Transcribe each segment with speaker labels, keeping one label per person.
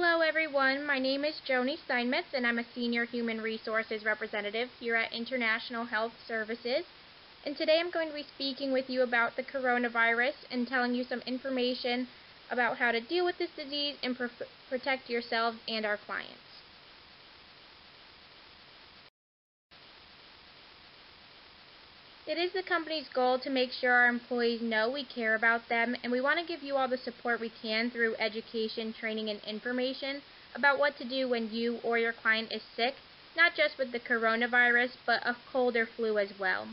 Speaker 1: Hello everyone, my name is Joni Steinmetz and I'm a Senior Human Resources Representative here at International Health Services. And today I'm going to be speaking with you about the coronavirus and telling you some information about how to deal with this disease and protect yourselves and our clients. It is the company's goal to make sure our employees know we care about them, and we want to give you all the support we can through education, training, and information about what to do when you or your client is sick, not just with the coronavirus, but a cold or flu as well.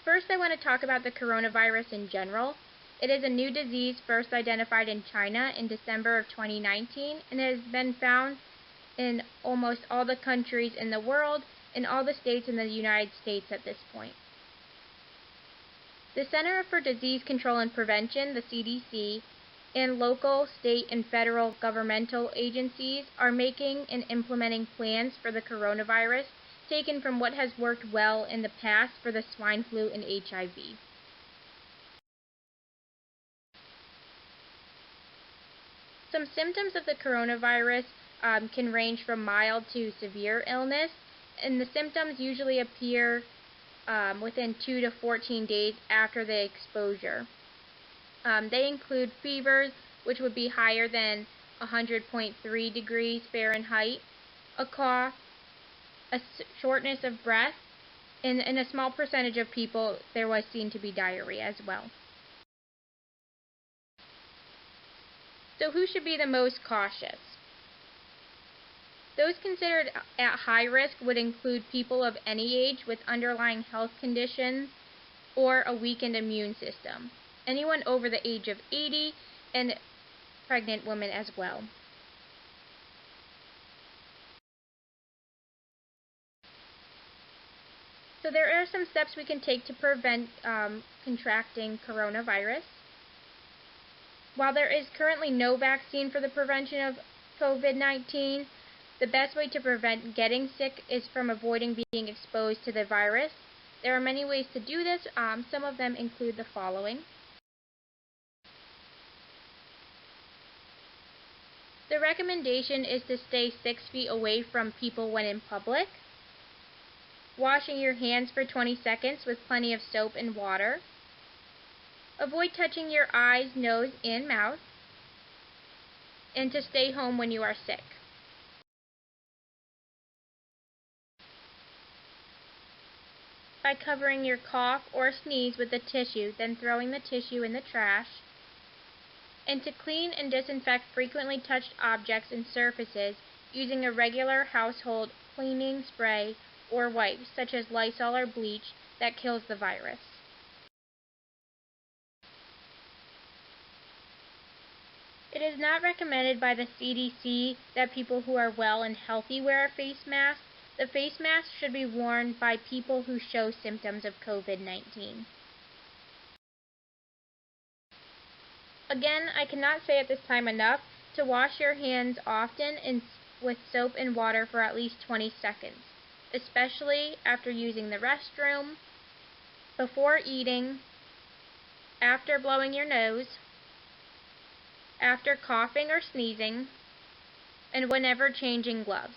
Speaker 1: First, I want to talk about the coronavirus in general. It is a new disease first identified in China in December of 2019, and it has been found in almost all the countries in the world, in all the states in the United States at this point. The Center for Disease Control and Prevention, the CDC, and local, state, and federal governmental agencies are making and implementing plans for the coronavirus taken from what has worked well in the past for the swine flu and HIV. Some symptoms of the coronavirus can range from mild to severe illness, and the symptoms usually appear within 2 to 14 days after the exposure. They include fevers, which would be higher than 100.3 degrees Fahrenheit, a cough, a shortness of breath, and in a small percentage of people there was seen to be diarrhea as well. So who should be the most cautious? Those considered at high risk would include people of any age with underlying health conditions or a weakened immune system, anyone over the age of 80, and pregnant women as well. So there are some steps we can take to prevent contracting coronavirus. While there is currently no vaccine for the prevention of COVID-19, the best way to prevent getting sick is from avoiding being exposed to the virus. There are many ways to do this. Some of them include the following. The recommendation is to stay 6 feet away from people when in public. Washing your hands for 20 seconds with plenty of soap and water. Avoid touching your eyes, nose, and mouth. And to stay home when you are sick. By covering your cough or sneeze with a tissue, then throwing the tissue in the trash. And to clean and disinfect frequently touched objects and surfaces using a regular household cleaning spray or wipes, such as Lysol or bleach, that kills the virus. It is not recommended by the CDC that people who are well and healthy wear a face mask. The face mask should be worn by people who show symptoms of COVID-19. Again, I cannot say at this time enough to wash your hands often with soap and water for at least 20 seconds, especially after using the restroom, before eating, after blowing your nose, after coughing or sneezing, and whenever changing gloves.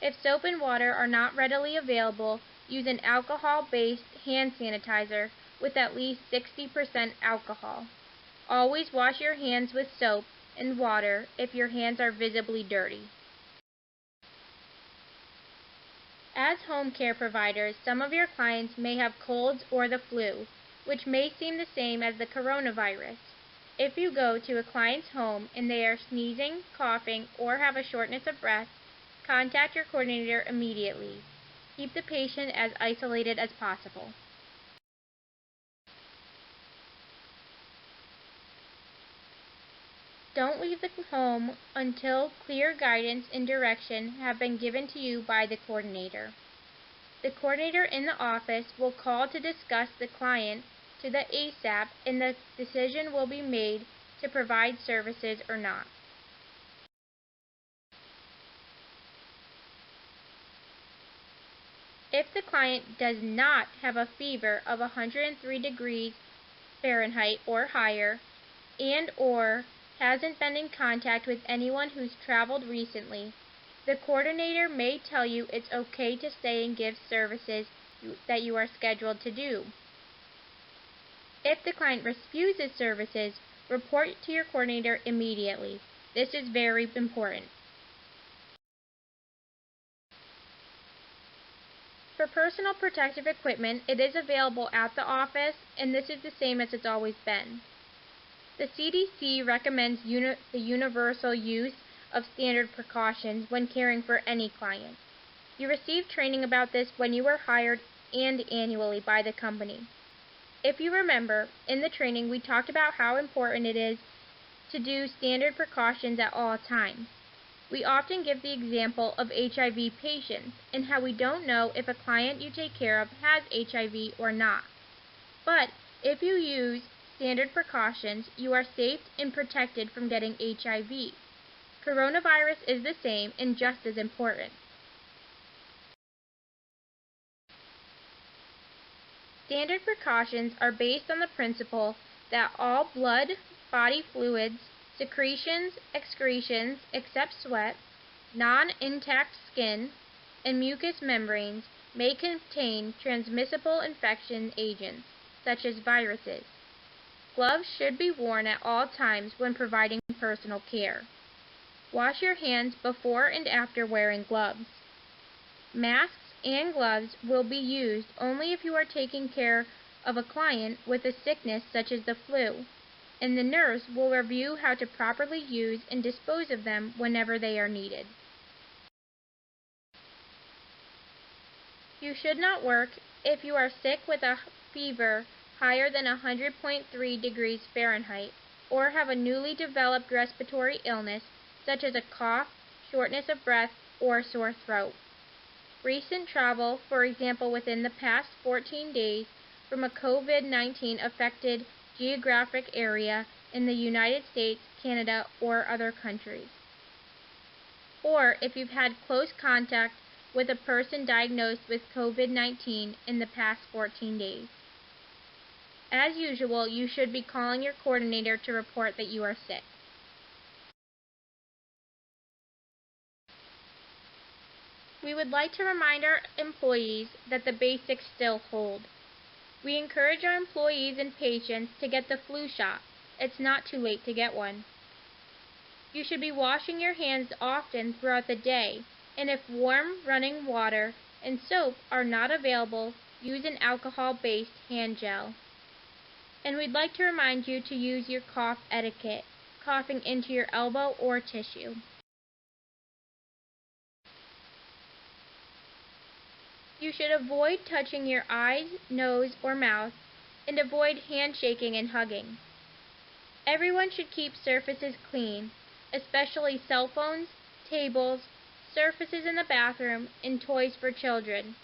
Speaker 1: If soap and water are not readily available, use an alcohol-based hand sanitizer with at least 60% alcohol. Always wash your hands with soap and water if your hands are visibly dirty. As home care providers, some of your clients may have colds or the flu, which may seem the same as the coronavirus. If you go to a client's home and they are sneezing, coughing, or have a shortness of breath, contact your coordinator immediately. Keep the patient as isolated as possible. Don't leave the home until clear guidance and direction have been given to you by the coordinator. The coordinator in the office will call to discuss the client to the ASAP, and the decision will be made to provide services or not. If the client does not have a fever of 103 degrees Fahrenheit or higher, and or hasn't been in contact with anyone who's traveled recently, the coordinator may tell you it's okay to stay and give services that you are scheduled to do. If the client refuses services, report to your coordinator immediately. This is very important. For personal protective equipment, it is available at the office, and this is the same as it's always been. The CDC recommends the universal use of standard precautions when caring for any client. You receive training about this when you were hired and annually by the company. If you remember, in the training we talked about how important it is to do standard precautions at all times. We often give the example of HIV patients and how we don't know if a client you take care of has HIV or not. But if you use standard precautions, you are safe and protected from getting HIV. Coronavirus is the same and just as important. Standard precautions are based on the principle that all blood, body fluids, secretions, excretions, except sweat, non-intact skin, and mucous membranes may contain transmissible infection agents, such as viruses. Gloves should be worn at all times when providing personal care. Wash your hands before and after wearing gloves. Masks and gloves will be used only if you are taking care of a client with a sickness such as the flu, and the nurse will review how to properly use and dispose of them whenever they are needed. You should not work if you are sick with a fever higher than 100.3 degrees Fahrenheit or have a newly developed respiratory illness such as a cough, shortness of breath, or sore throat. Recent travel, for example within the past 14 days, from a COVID-19 affected geographic area in the United States, Canada, or other countries. Or if you've had close contact with a person diagnosed with COVID-19 in the past 14 days. As usual, you should be calling your coordinator to report that you are sick. We would like to remind our employees that the basics still hold. We encourage our employees and patients to get the flu shot. It's not too late to get one. You should be washing your hands often throughout the day, and if warm running water and soap are not available, use an alcohol-based hand gel. And we'd like to remind you to use your cough etiquette, coughing into your elbow or tissue. You should avoid touching your eyes, nose, or mouth, and avoid handshaking and hugging. Everyone should keep surfaces clean, especially cell phones, tables, surfaces in the bathroom, and toys for children.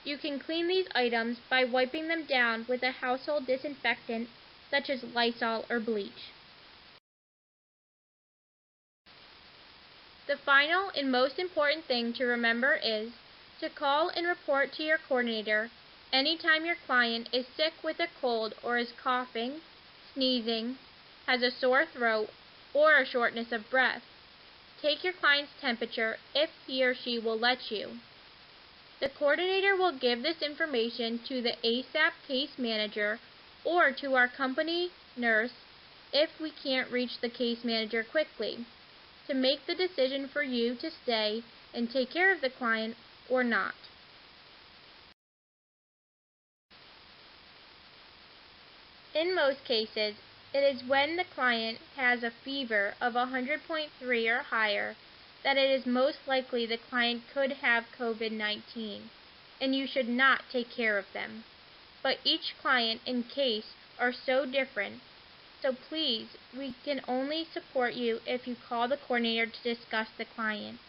Speaker 1: You can clean these items by wiping them down with a household disinfectant such as Lysol or bleach. The final and most important thing to remember is to call and report to your coordinator anytime your client is sick with a cold or is coughing, sneezing, has a sore throat, or a shortness of breath. Take your client's temperature if he or she will let you. The coordinator will give this information to the ASAP case manager or to our company nurse if we can't reach the case manager quickly, to make the decision for you to stay and take care of the client or not. In most cases, it is when the client has a fever of 100.3 or higher that it is most likely the client could have COVID-19, and you should not take care of them. But each client and case are so different, so please, we can only support you if you call the coordinator to discuss the client.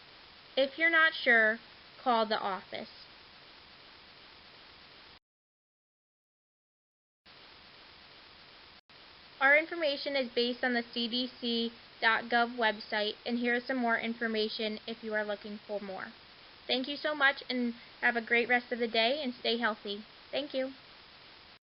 Speaker 1: If you're not sure, call the office. Our information is based on the CDC.gov website, and here is some more information if you are looking for more. Thank you so much, and have a great rest of the day, and stay healthy. Thank you.